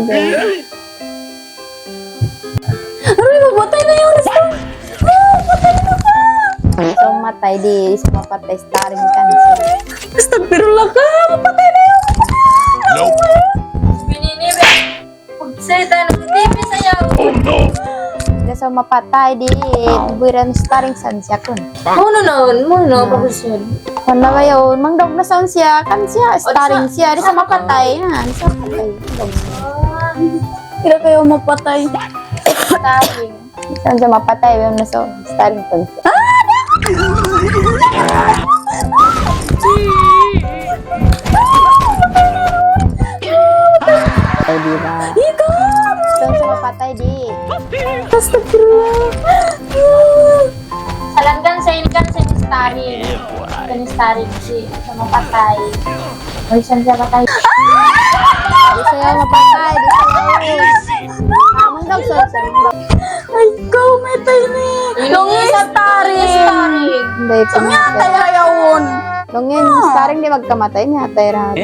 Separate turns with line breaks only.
Aray, mapatay na yun. Patay na ka.
So, matay di. So, mapatay starring cancer.
Basta pirula ka. Mapatay na yun.
Bininibi. Pagsalita ng TV sayaw.
So, mapatay di. Buwiran starring san siya kun.
Muno, pagusod.
Kung na ngayon, mangdog na sound siya. Kan siya, starring siya. Di sa mapatay. Di sa mapatay.
Kira kayo mapatay.
Starring. Saan siya mapatay? Yung nasa starring kun siya. Ay, di ba? Saan siya mapatay di?
Basta pirula.
Salanggan sa inkan sa starring. Sa starring si sa mapatay. Ay, saan siya patay?
Di siya mapatay. Di siya mangdog sound siya. Mangdog.
Ay, go, metay ni. Longin starring.
Hindi,
Samya
pumatay.
tayo yawon.
Longin, starring di magkamatay. Nga, tayo rahat.